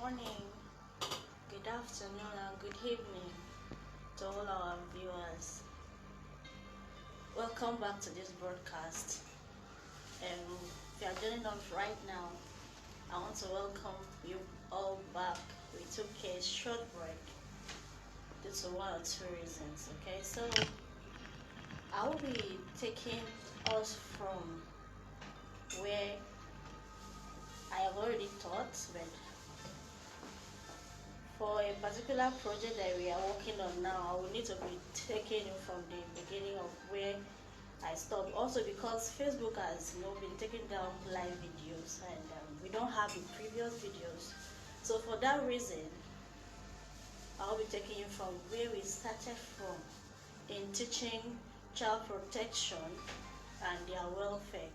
morning, good afternoon, and good evening to all our viewers. Welcome back to this broadcast. If you are joining us right now, I want to welcome you all back. We took a short break due to one or two reasons. Okay, so I will be taking us from where I have already taught, but for a particular project that we are working on now, I will need to be taking you from the beginning of where I stopped. Also because Facebook has been taking down live videos, and we don't have the previous videos. So for that reason, I'll be taking you from where we started from in teaching child protection and their welfare,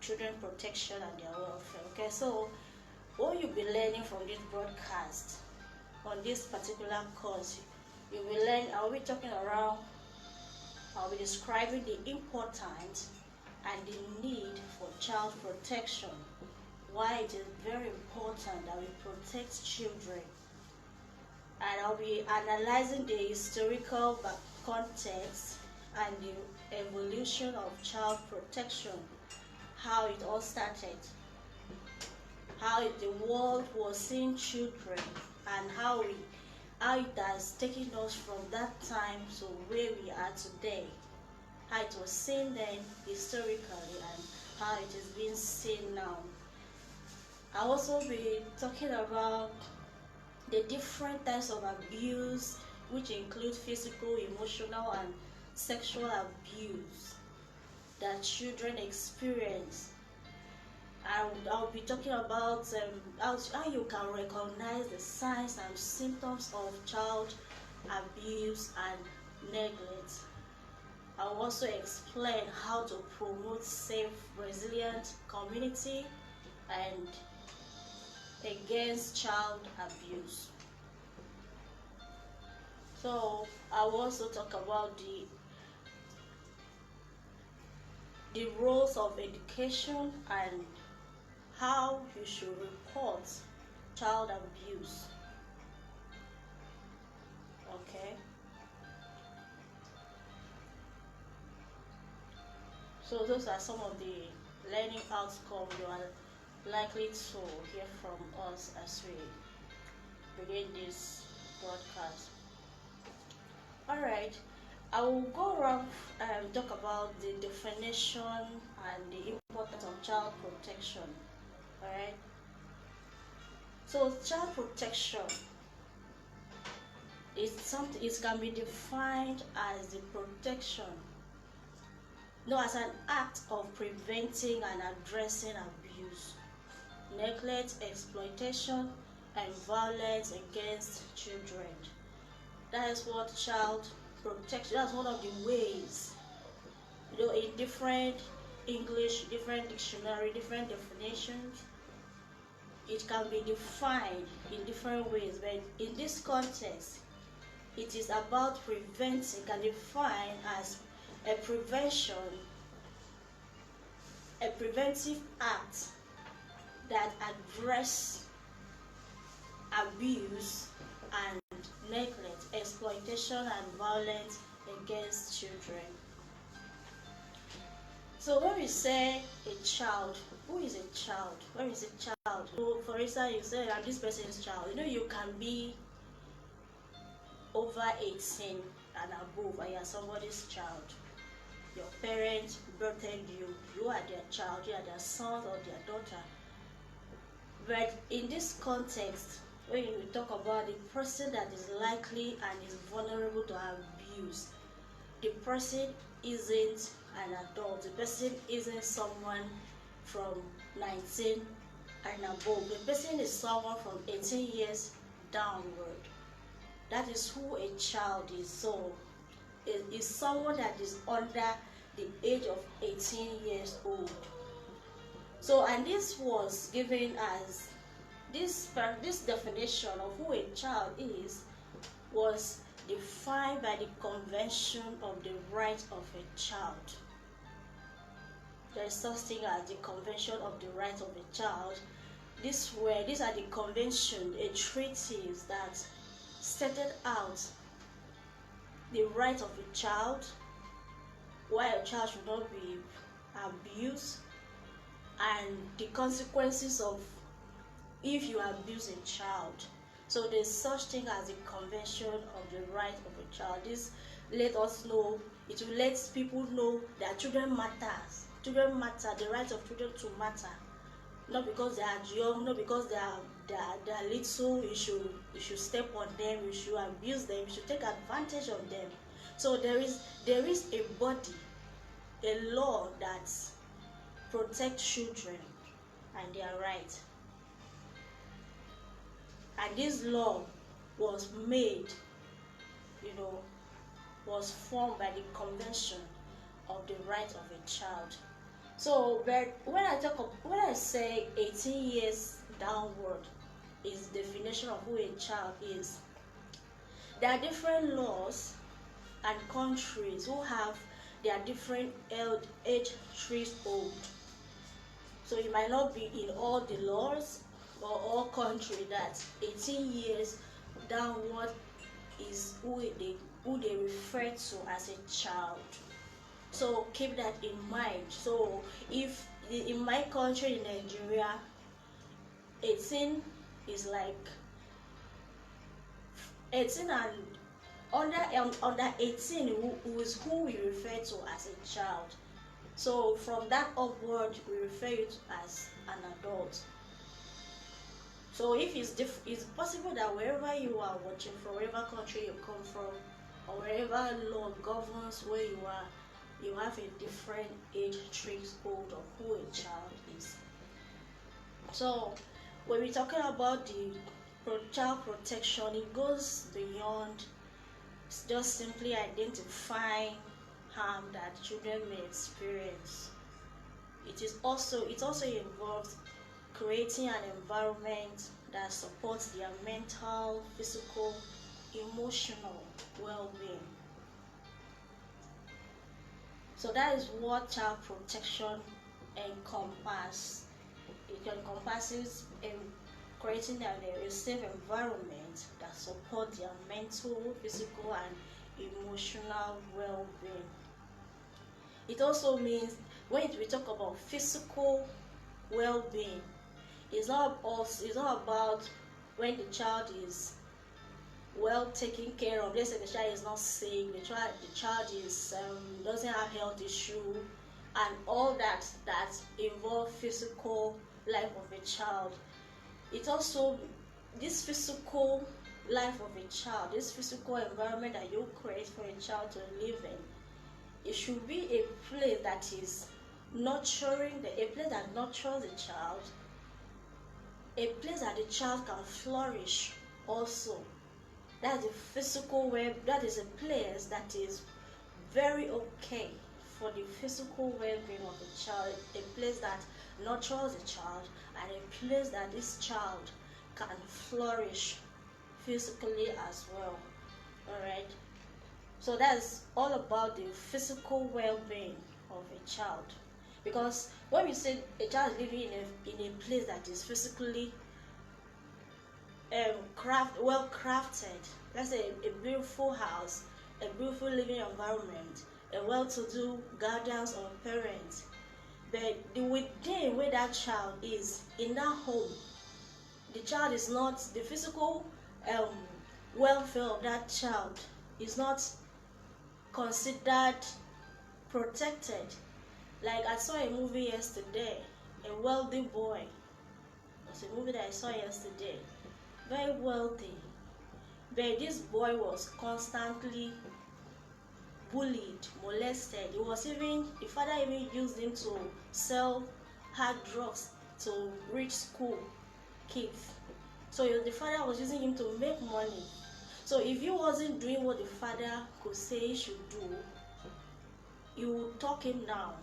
children protection and their welfare. Okay, so what you'll be learning from this broadcast on this particular course, you will learn. I'll be describing the importance and the need for child protection, why it is very important that we protect children, and I'll be analyzing the historical context and the evolution of child protection, how it all started, how the world was seeing children, and how it has taken us from that time to where we are today, how it was seen then historically and how it is being seen now. I'll also be talking about the different types of abuse, which include physical, emotional, and sexual abuse that children experience. I'll be talking about how you can recognize the signs and symptoms of child abuse and neglect. I'll also explain how to promote safe, resilient community and against child abuse. So I will also talk about the roles of education and how you should report child abuse. Okay, so those are some of the learning outcomes you are likely to hear from us as we begin this broadcast. All right, I will go around and talk about the definition and the importance of child protection. Alright, so child protection is something. It can be defined as the protection, as an act of preventing and addressing abuse, neglect, exploitation, and violence against children. That is what child protection. That's one of the ways. In different English, different dictionary, different definitions, it can be defined in different ways, but in this context, it is about preventing, can define as a prevention, a preventive act that address abuse and neglect, exploitation, and violence against children. So when we say a child, who is a child? Where is a child? So for instance, you say this person's child. You can be over 18 and above, and you're somebody's child. Your parents birthed you. You are their child. You are their son or their daughter. But in this context, when we talk about the person that is likely and is vulnerable to abuse, the person isn't an adult. The person isn't someone from 19 and above. The person is someone from 18 years downward. That is who a child is. So it is someone that is under the age of 18 years old. So, and this was given as this definition of who a child is was defined by the Convention of the Rights of a Child. There is such thing as the Convention of the Rights of a Child these are the convention, a treaties that stated out the right of a child, why a child should not be abused, and the consequences of if you abuse a child. So there's such thing as the Convention of the Right of a Child. This let us know, it will let people know that children matters. Children matter, the right of children to matter. Not because they are young, not because they are little, you should step on them, you should abuse them, you should take advantage of them. So there is a body, a law that protects children and their rights. And this law was made, was formed by the Convention of the Right of a Child. So, but when I say 18 years downward is the definition of who a child is, there are different laws and countries who have their different age threshold. So it might not be in all the laws or all countries that 18 years downward is who they refer to as a child. So keep that in mind. So if in my country, in Nigeria, 18 is like 18 and under 18 who is who we refer to as a child. So from that upward, we refer you to as an adult. So if it's possible that wherever you are watching from, wherever country you come from, or wherever law governs where you are, you have a different age threshold of who a child is. So when we're talking about the child protection, it goes beyond just simply identifying harm that children may experience. It also involves creating an environment that supports their mental, physical, emotional well-being. So that is what child protection encompasses. It encompasses creating a safe environment that supports their mental, physical, and emotional well-being. It also means when we talk about physical well-being, it's not about when the child is well taken care of. Let's say the child is not sick, the child is doesn't have health issue, and all that involve physical life of a child. It also, this physical life of a child, this physical environment that you create for a child to live in, it should be a place that is nurturing, a place that nurtures the child, a place that the child can flourish also. That's a physical that is a place that is very okay for the physical well-being of a child, a place that nurtures the child, and a place that this child can flourish physically as well. Alright, so that's all about the physical well-being of a child. Because when we say a child is living in a place that is physically well crafted, let's say a beautiful house, a beautiful living environment, a well-to-do guardians or parents, but within where that child is, in that home, the child is not, the physical welfare of that child is not considered protected. Like I saw a movie yesterday, a wealthy boy. It's a movie that I saw yesterday. Very wealthy. But this boy was constantly bullied, molested. The father even used him to sell hard drugs to rich school kids. So the father was using him to make money. So if he wasn't doing what the father could say he should do, he would talk him down.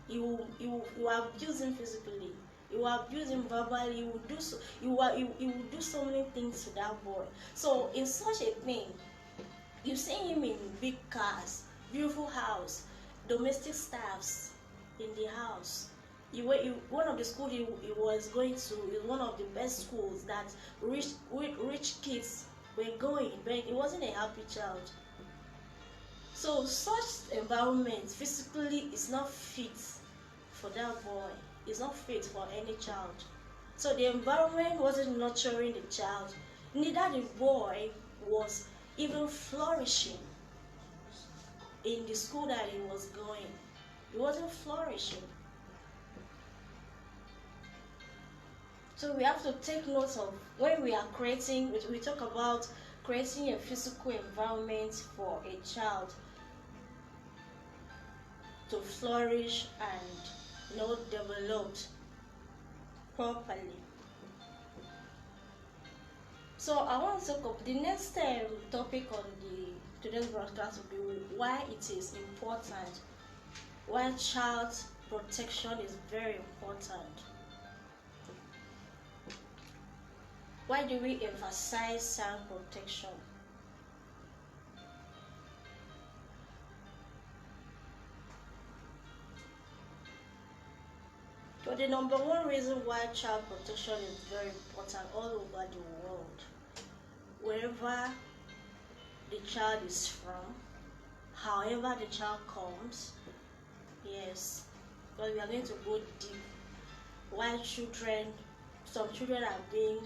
You will abuse him physically. You will abuse him verbally. You will do so many things to that boy. So in such a thing, you see him in big cars, beautiful house, domestic staffs in the house, One of the schools he was going to is one of the best schools that rich kids were going, but he wasn't a happy child. So such environment physically is not fit for that boy. It's not fit for any child. So the environment wasn't nurturing the child. Neither the boy was even flourishing in the school that he was going. He wasn't flourishing. So we have to take note of when we are creating, we talk about creating a physical environment for a child to flourish and develop properly. So I want to talk of the next topic on the today's broadcast will be why it is important, why child protection is very important. Why do we emphasize child protection? So the number one reason why child protection is very important all over the world, wherever the child is from, however the child comes, yes, because we are going to go deep. Why some children are being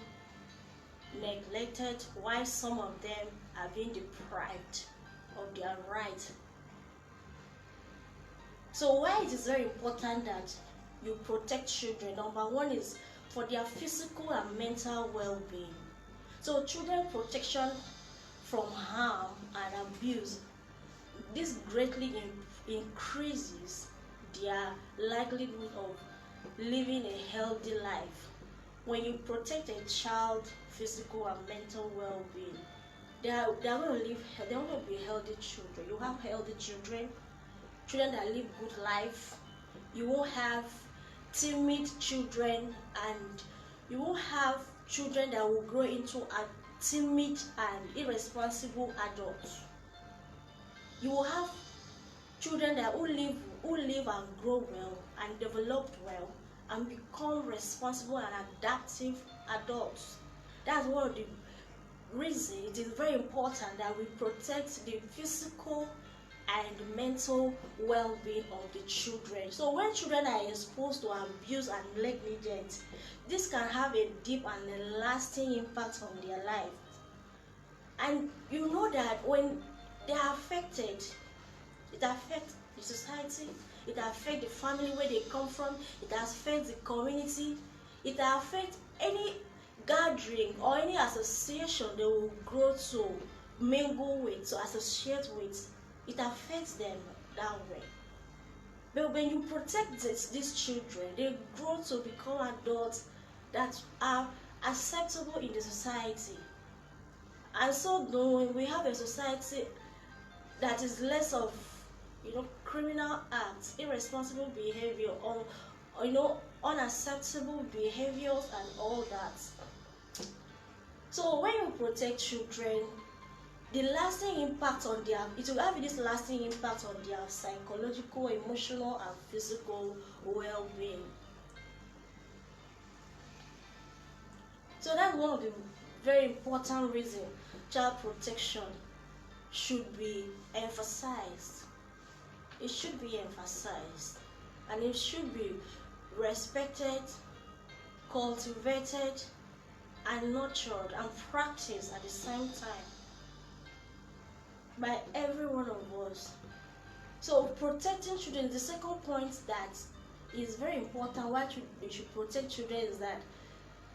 neglected, why some of them are being deprived of their right. So why it is very important that you protect children? Number one is for their physical and mental well-being. So children protection from harm and abuse, this greatly increases their likelihood of living a healthy life. When you protect a child's physical and mental well-being, they are going to be healthy children. You have healthy children that live good life. You won't have timid children, and you won't have children that will grow into a timid and irresponsible adults. You will have children that who live and grow well and develop well and become responsible and adaptive adults. That's one of the reasons it is very important that we protect the physical and mental well-being of the children. So when children are exposed to abuse and negligence, this can have a deep and a lasting impact on their life. And you know that when they are affected, it affects the society, it affects the family where they come from, it affects the community, it affects any gathering or any association they will grow to mingle with, to associate with. It affects them that way. But when you protect these children, they grow to become adults that are acceptable in the society. And so when we have a society that is less of criminal acts, irresponsible behavior, or unacceptable behaviors and all that. So when you protect children, the lasting impact on it will have this lasting impact on their psychological, emotional, and physical well-being. So that's one of the very important reasons child protection should be emphasized. It should be emphasized, and it should be respected, cultivated, and nurtured and practiced at the same time by every one of us. So protecting children, the second point that is very important why we should protect children is that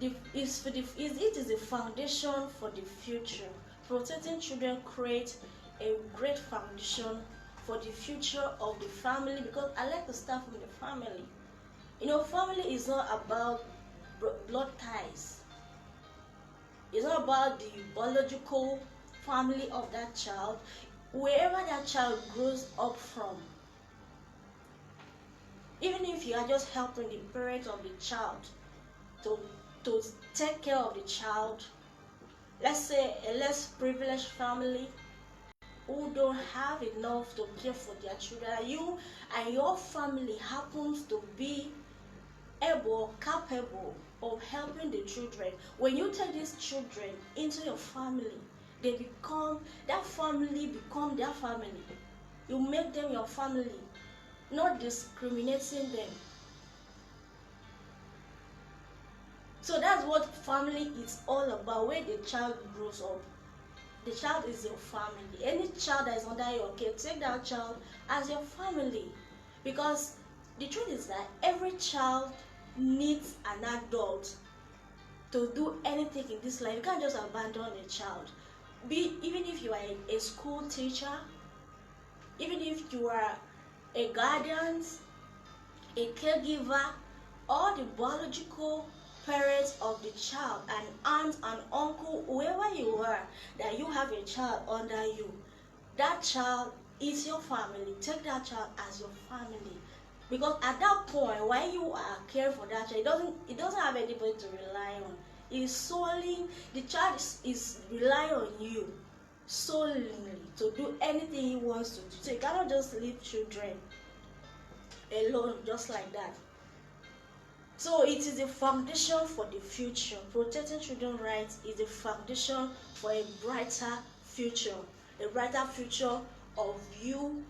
it is the foundation for the future. Protecting children creates a great foundation for the future of the family, because I like to start from the family. Family is not about blood ties. It's not about the biological family of that child, wherever that child grows up from. Even if you are just helping the parents of the child to take care of the child, let's say a less privileged family who don't have enough to care for their children, you and your family happens to be able, capable of helping the children. When you take these children into your family, they become, that family become their family. You make them your family, not discriminating them. So that's what family is all about. When the child grows up, the child is your family. Any child that is under your care, take that child as your family. Because the truth is that every child needs an adult to do anything in this life. You can't just abandon a child. Even if you are a school teacher, even if you are a guardian, a caregiver, or the biological parents of the child, an aunt, an uncle, whoever you are, that you have a child under you, that child is your family. Take that child as your family. Because at that point, when you are caring for that child, it doesn't have anybody to rely on. It's solely, the child is relying on you solely to do anything he wants to do. So you cannot just leave children alone just like that. So it is the foundation for the future. Protecting children's rights is the foundation for a brighter future. A brighter future of you,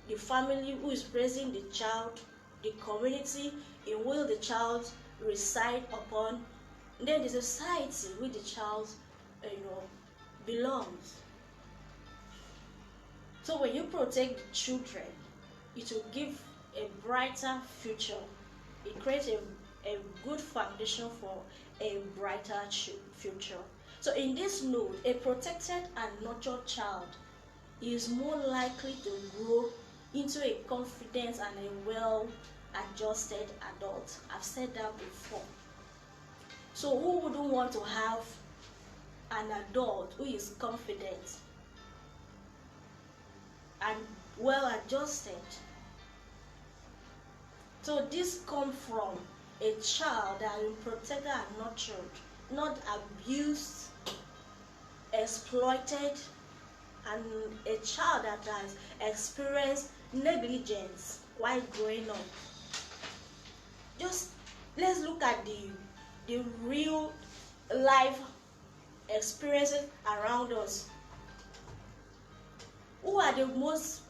the family who is raising the child, the community in which the child resides upon, and then the society which the child belongs. So when you protect the children, it will give a brighter future. It creates a good foundation for a brighter future. So in this note, a protected and nurtured child is more likely to grow into a confident and a well-adjusted adult. I've said that before. So who wouldn't want to have an adult who is confident and well-adjusted? So this comes from a child that is protected and nurtured, not abused, exploited, and a child that has experienced negligence while growing up. Just let's look at the real life experiences around us. Who are the most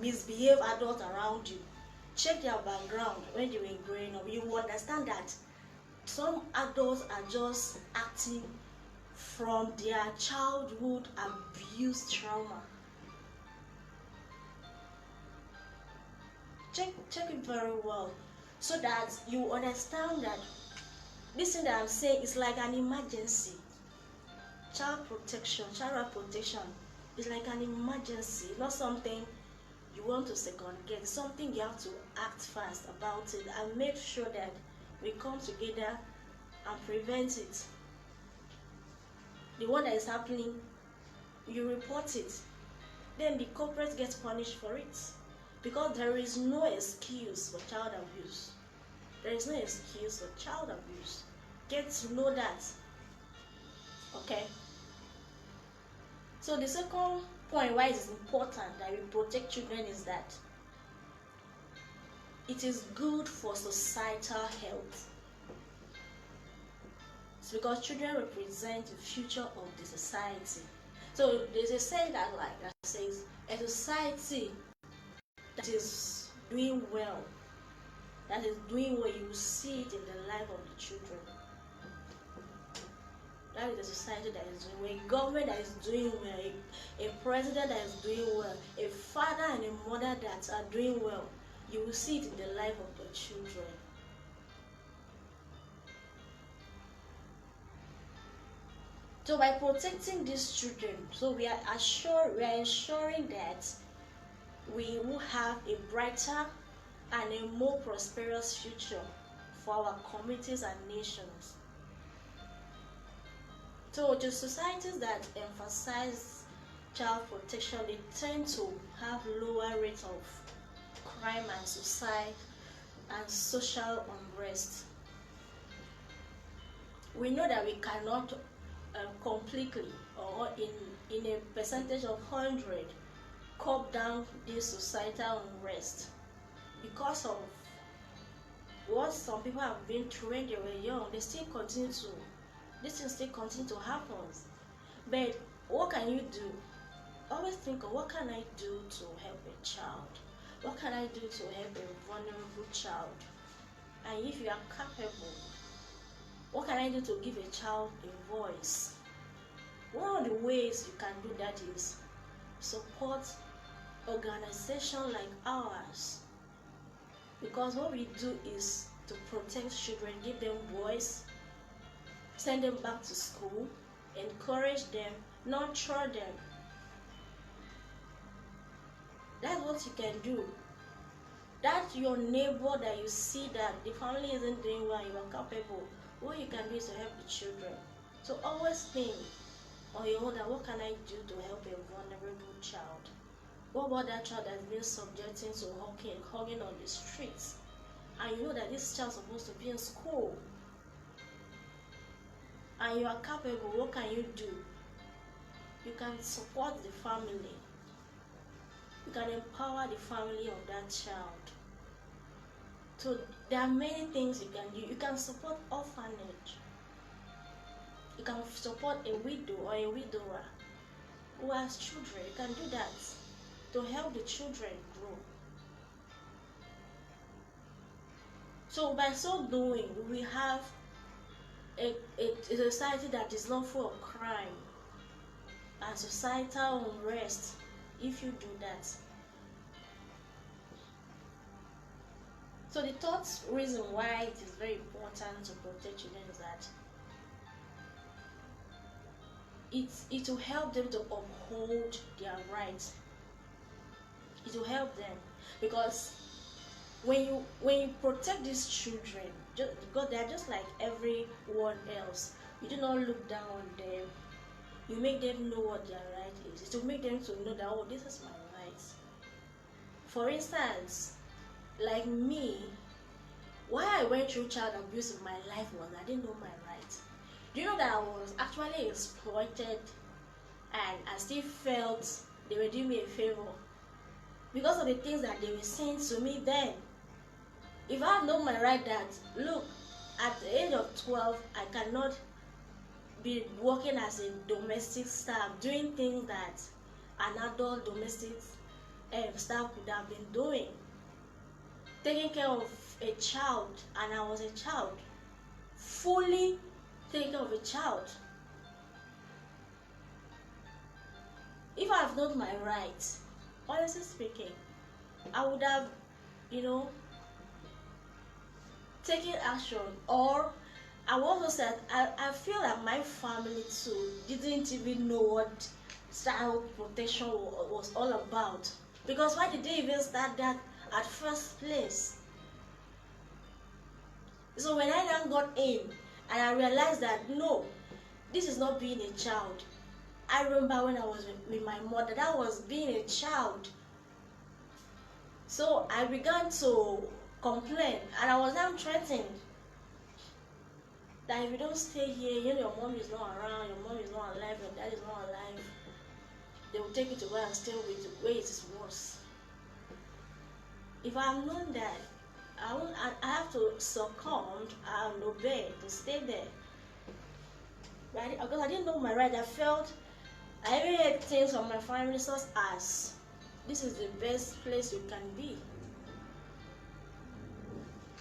misbehaved adults around you? Check their background when they were growing up. You will understand that some adults are just acting from their childhood abuse trauma. Check it very well so that you understand that this thing that I'm saying is like an emergency. Child protection is like an emergency, not something you want to second guess. It's something you have to act fast about it and make sure that we come together and prevent it. The one that is happening, you report it, then the culprit gets punished for it, because there is no excuse for child abuse. There is no excuse for child abuse. Get to know that. Okay? So the second point why it is important that we protect children is that it is good for societal health. It's because children represent the future of the society. So there's a saying that says a society that is doing well, you will see it in the life of the children. That is the society that is doing well, a government that is doing well, a president that is doing well, a father and a mother that are doing well. You will see it in the life of the children. So by protecting these children, so we are ensuring that we will have a brighter and a more prosperous future for our communities and nations. So the societies that emphasize child protection, they tend to have lower rates of crime and suicide and social unrest. We know that we cannot completely or in a percentage of 100 curb down this societal unrest because of what some people have been through when they were young, this thing still continue to happen. But what can you do? Always think of what can I do to help a child? What can I do to help a vulnerable child? And if you are capable, what can I do to give a child a voice? One of the ways you can do that is support organizations like ours. Because what we do is to protect children, give them voice, send them back to school, encourage them, nurture them. That's what you can do. That your neighbor that you see that the family isn't doing well, you are capable. What you can do is to help the children. So always think on your own that what can I do to help a vulnerable child? What about that child that's been subjecting to hugging on the streets? And you know that this child is supposed to be in school. And you are capable, what can you do? You can support the family. You can empower the family of that child. So there are many things you can do. You can support orphanage. You can support a widow or a widower who has children. You can do that to help the children grow. So by so doing, we have a society that is not full of crime and societal unrest if you do that. So the third reason why it is very important to protect children is that it will help them to uphold their rights. It will help them because when you protect these children, because they are just like everyone else, you do not look down on them. You make them know what their right is. It will make them to know that, oh, this is my right. For instance, like me, why I went through child abuse in my life was I didn't know my rights. Do you know that I was actually exploited and I still felt they were doing me a favor because of the things that they were saying to me then? If I had known my right that, look, at the age of 12, I cannot be working as a domestic staff, doing things that an adult domestic staff could have been doing. Taking care of a child, and I was a child, fully taking care of a child. If I have known my rights, honestly speaking, I would have, taken action. Or I also said I feel that my family too didn't even know what child protection was all about, because why did they even start that at first place? So when I then got in and I realized that no, this is not being a child. I remember when I was with my mother, that was being a child. So I began to complain, and I was now threatened that if you don't stay here, your mom is not around, your mom is not alive, your dad is not alive, they will take you to where and stay with you, where it is worse. If I have known that, I have to succumb and obey to stay there. Right? Because I didn't know my right. I even heard things from my family such as, this is the best place you can be.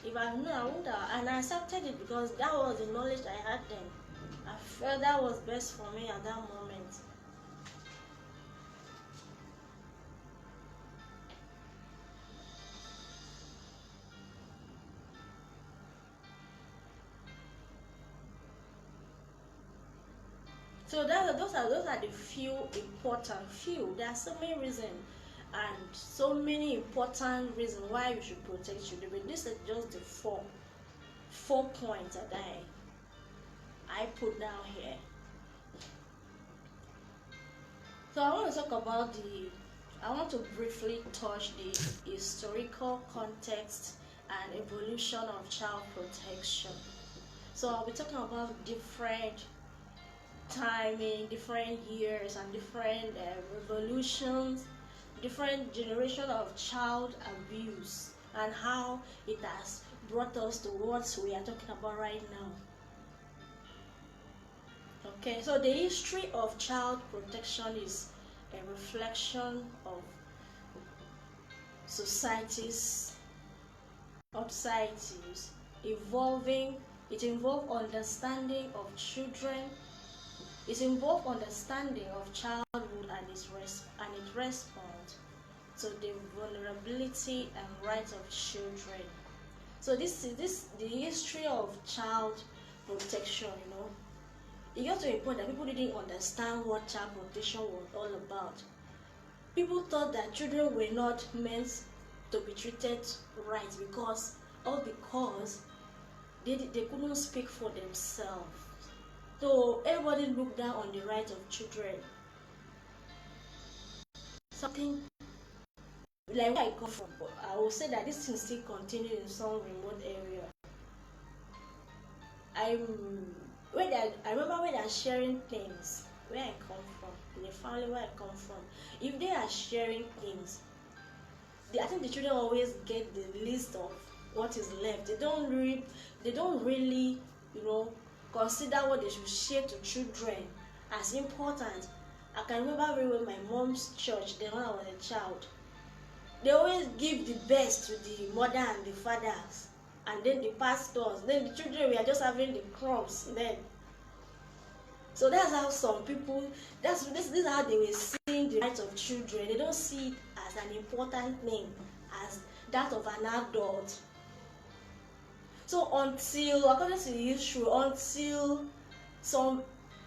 If I knew, I would have, and I accepted it because that was the knowledge I had then. I felt that was best for me at that moment. So those are the few important few. There are so many reasons and so many important reasons why you should protect children. But this is just the four points that I put down here. So I want to talk about I want to briefly touch the historical context and evolution of child protection. So I'll be talking about different timing, different years, and different revolutions, different generation of child abuse, and how it has brought us to what we are talking about right now. Okay, so the history of child protection is a reflection of societies evolving. It involves understanding of children. It involves understanding of childhood and its response to the vulnerability and rights of children. So this is the history of child protection. It got to a point that people didn't understand what child protection was all about. People thought that children were not meant to be treated right because they couldn't speak for themselves. So everybody looked down on the rights of children. Something like where I come from, but I will say that this thing still continues in some remote area. I remember when they're sharing things where I come from, in the family where I come from. If they are sharing things, I think the children always get the list of what is left. They don't really, consider what they should share to children as important. I can remember very well my mom's church, then when I was a child. They always give the best to the mother and the fathers, and then the pastors. Then the children were just having the crumbs then. So that's how some people, this is how they were seeing the rights of children. They don't see it as an important thing, as that of an adult. So according to the history, until some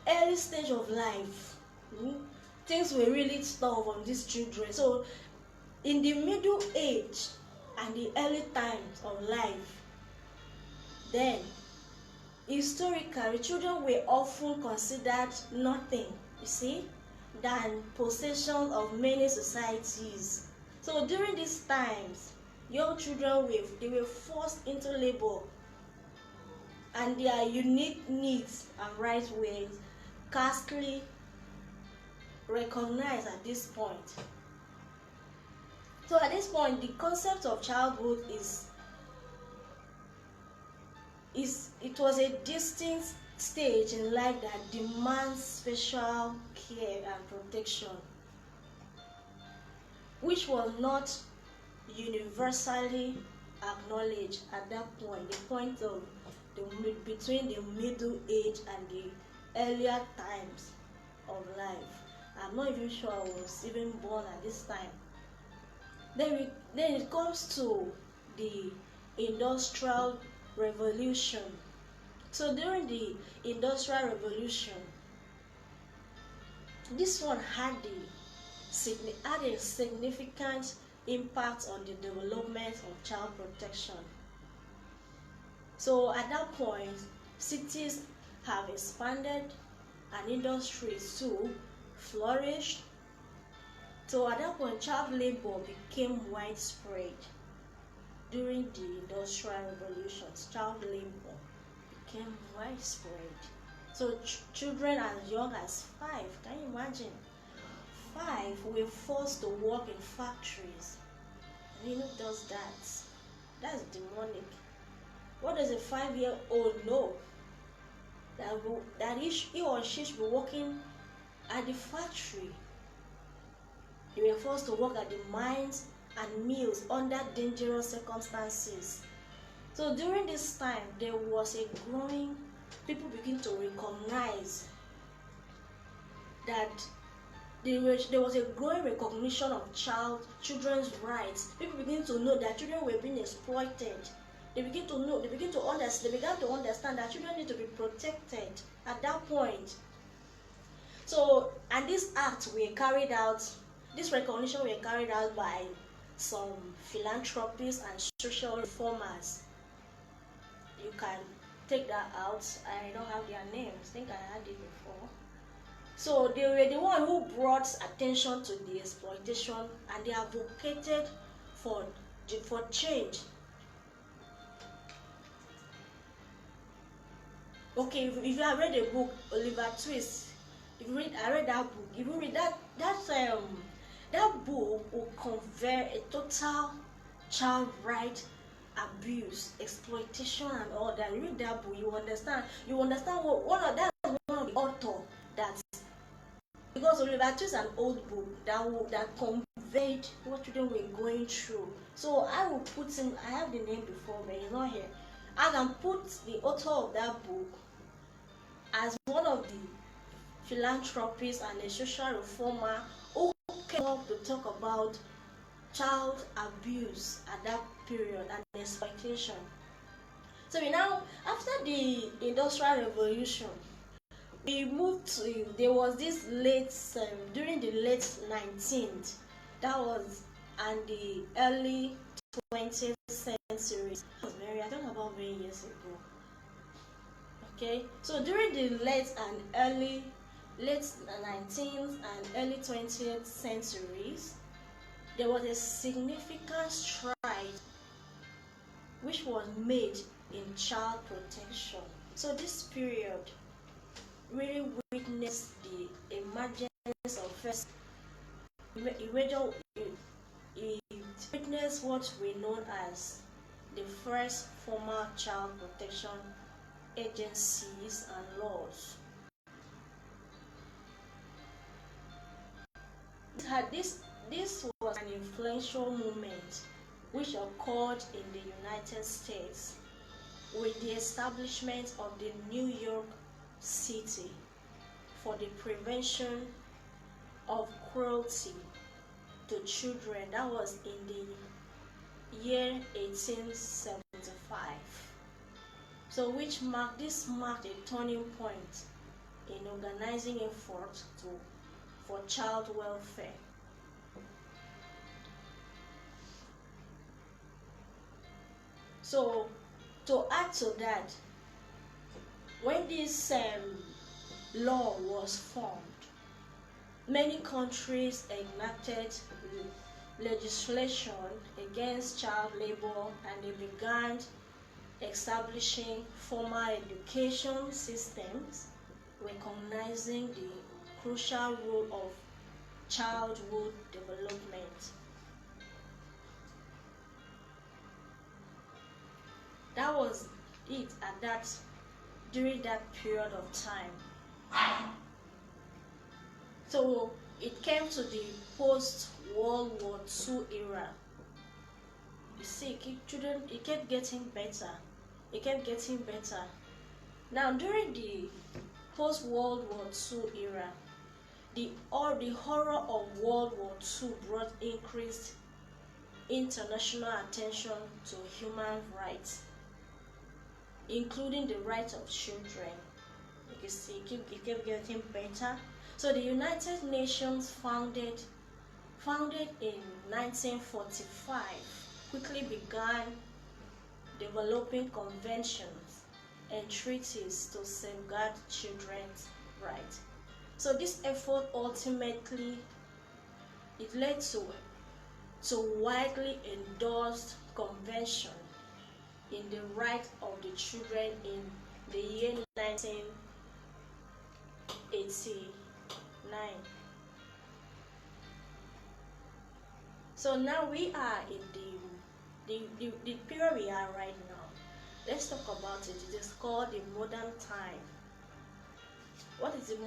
early stage of life, things were really tough on these children. So in the middle age and the early times of life, then historically children were often considered nothing, than possession of many societies. So during these times, young children were forced into labor, and their unique needs and rights were scarcely recognized at this point. So at this point, the concept of childhood it was a distinct stage in life that demands special care and protection, which was not universally acknowledged at that point, the point of between the middle age and the earlier times of life. I'm not even sure I was even born at this time. Then it comes to the Industrial Revolution. So during the Industrial Revolution, this one had a significant impact on the development of child protection. So at that point, cities have expanded and industries too flourished. So at that point, child labor became widespread. During the Industrial Revolution, child labor became widespread. So children as young as 5, can you imagine? 5 were forced to work in factories. And who does that? That's demonic. What does a 5-year-old know? That he or she should be working at the factory. They were forced to work at the mines and mills under dangerous circumstances. So during this time, there was a growing, people begin to recognize that there was a growing recognition of children's rights. People begin to know that children were being exploited. They began to understand that children need to be protected at that point. So, and this recognition were carried out by some philanthropists and social reformers. You can take that out. I don't have their names. I think I had it before. So they were the one who brought attention to the exploitation, and they advocated for change. Okay, if you have read the book Oliver Twist, I read that book. If you read that book will convey a total child right abuse, exploitation, and all that. You read that book, you understand. You understand what one of the author that, because Oliver Twist is an old book that conveyed what children were going through. So I will put him. I have the name before, but he's not here. I can put the author of that book as one of the philanthropists and a social reformer who came up to talk about child abuse at that period and exploitation. So now, after the Industrial Revolution, we moved to, there was this late, during the late 19th, that was, and the early 20th century. That was I don't know about many years ago. Okay, so during the late 19th and early 20th centuries, there was a significant stride which was made in child protection. So this period really witnessed the emergence of first it witnessed what we know as the first formal child protection agencies and laws. This was an influential movement which occurred in the United States with the establishment of the New York City for the prevention of cruelty to children. That was in the year 1875. So this marked a turning point in organizing efforts for child welfare. So to add to that, when this law was formed, many countries enacted legislation against child labor, and they began establishing formal education systems, recognizing the crucial role of childhood development. That was it during that period of time. So it came to the post-World War II era. You see, it kept getting better. It kept getting better. Now, during the post-World War II era, the horror of World War II brought increased international attention to human rights, including the rights of children. You can see it kept getting better. So the United Nations, founded in 1945, quickly began developing conventions and treaties to safeguard children's rights. So this effort ultimately led to widely endorsed convention in the rights of the children in the year 1989. So now we are in the period we are right now. Let's talk about it. It is called the modern time. What is the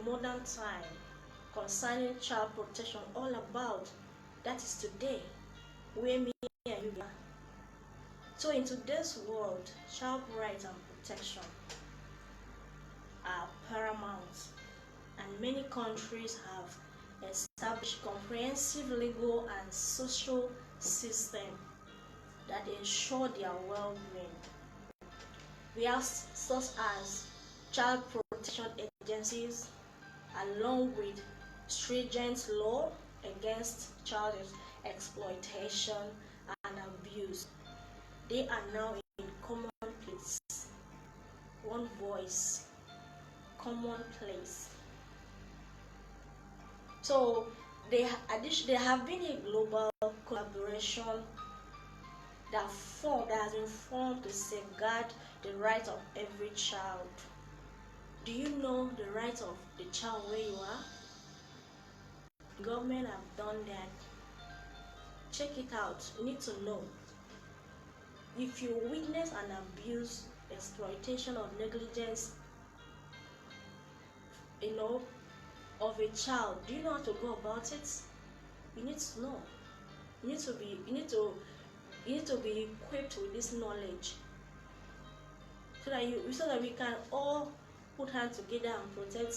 modern time concerning child protection all about? That is today, where me and you are. So in today's world, child rights and protection are paramount, and many countries have established comprehensive legal and social systems that ensure their well-being. We have such as child protection agencies, along with stringent law against child exploitation and abuse. They are now in common place, one voice, common place. So there have been a global collaboration that has been formed to safeguard the rights of every child. Do you know the rights of the child where you are? The government have done that. check it out. You need to know. If you witness an abuse, exploitation, or negligence, you know, of a child, do you know how to go about it? You need to know. You need to be equipped with this knowledge, so that we can all put hands together and protect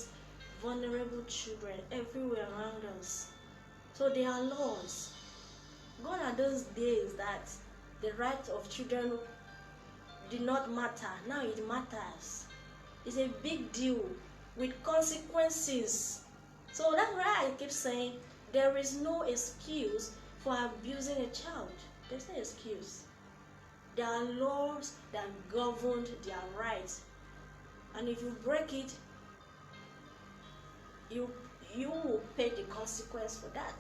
vulnerable children everywhere around us. So there are laws. Gone are those days that the rights of children did not matter. Now it matters. It's a big deal with consequences. So that's why I keep saying there is no excuse for abusing a child. There's no excuse. There are laws that govern their rights, and if you break it, you will pay the consequence for that.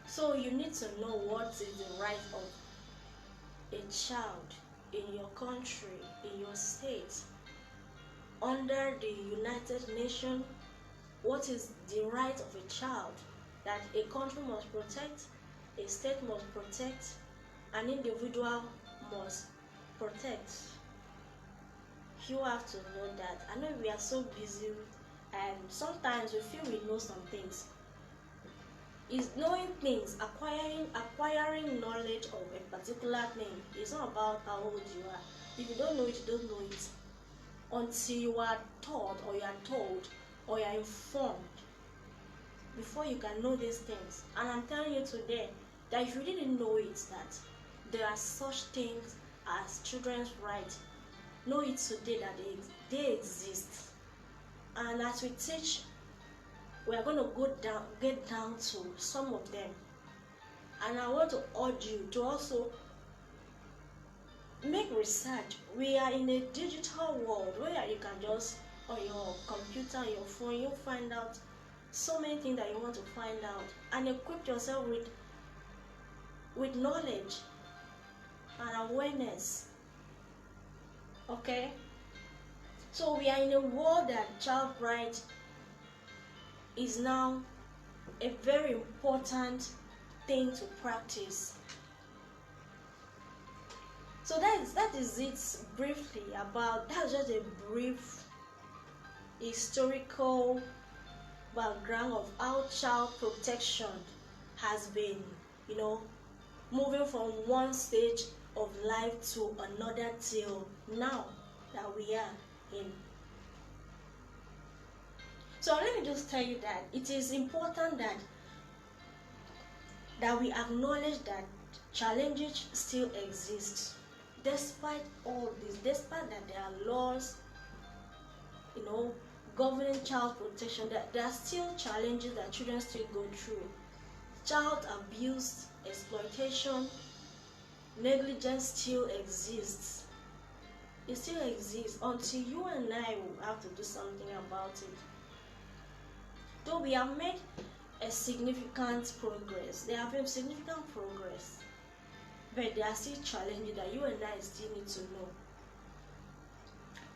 So you need to know what is the right of a child in your country, in your state. Under the United Nations, what is the right of a child that a country must protect, a state must protect, an individual must protect. You have to know that. I know we are so busy, and sometimes we feel we know some things. Is knowing things, acquiring knowledge of a particular thing. It's not about how old you are. If you don't know it, you don't know it until you are taught, or you are told, or you are informed, before you can know these things. And I'm telling you today that if you didn't know it, that there are such things as children's rights, know it today that they exist. And as we teach, we are going to get down to some of them. And I want to urge you to also make research. We are in a digital world where you can just, on your computer, your phone, you find out so many things that you want to find out, and equip yourself with knowledge and awareness. Okay? So we are in a world that child rights is now a very important thing to practice. So that is it briefly about, that's just a brief historical background of how child protection has been, moving from one stage of life to another till now that we are in. So let me just tell you that it is important that we acknowledge that challenges still exist. Despite all this, despite that there are laws, governing child protection, that there are still challenges that children still go through. Child abuse, exploitation, negligence still exists. It still exists until you and I will have to do something about it. Though we have made a significant progress, there have been significant progress, but there are still challenges that you and I still need to know.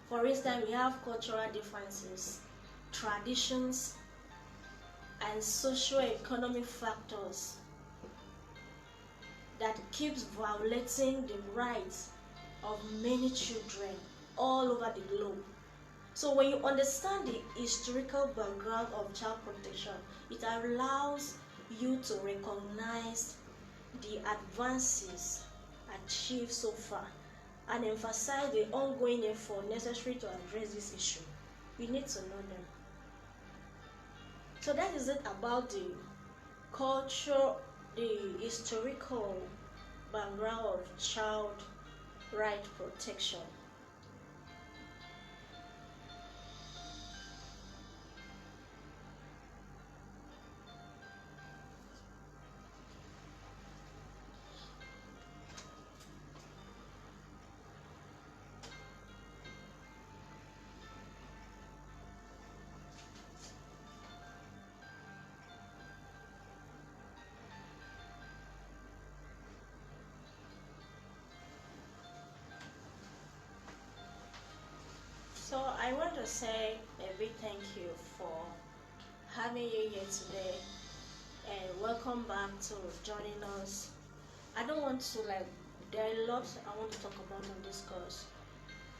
For instance, we have cultural differences, traditions, and socio-economic factors that keeps violating the rights of many children all over the globe. So when you understand the historical background of child protection, it allows you to recognize the advances achieved so far and emphasize the ongoing effort necessary to address this issue. We need to know them. So that is it about the culture, the historical background of child right protection. So I want to say a big thank you for having you here today. and welcome back to joining us. I don't want to like there are a lot I want to talk about on this course,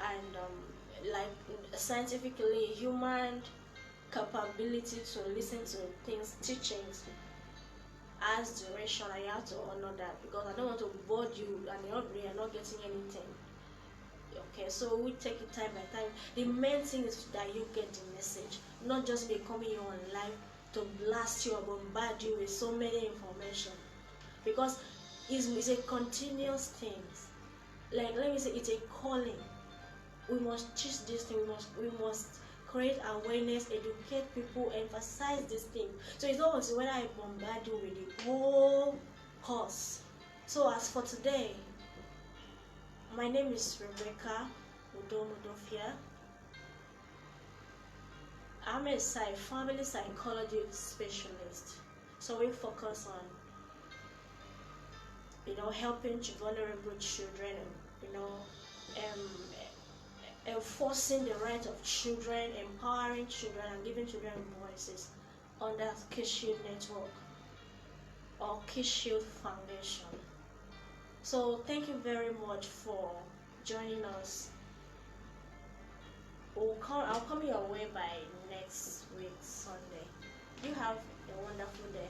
and like scientifically human capability to listen to things teachings has duration, and you have to honor that because I don't want to board you and you're not getting anything. Okay, so we take it time by time. The main thing is that you get the message, not just be coming here on live to blast you or bombard you with so many information, because it's a continuous thing. Like let me say, it's a calling. We must teach this thing. We must create awareness, educate people, emphasize this thing. So it's not until when I bombard you with the whole course. So as for today, my name is Rebecca Udom-Udofia. I'm a family psychology specialist. So we focus on, helping vulnerable children, enforcing the rights of children, empowering children, and giving children voices under Kids Shield Network or Kids Shield Foundation. So thank you very much for joining us. I'll come your way by next week Sunday. You have a wonderful day.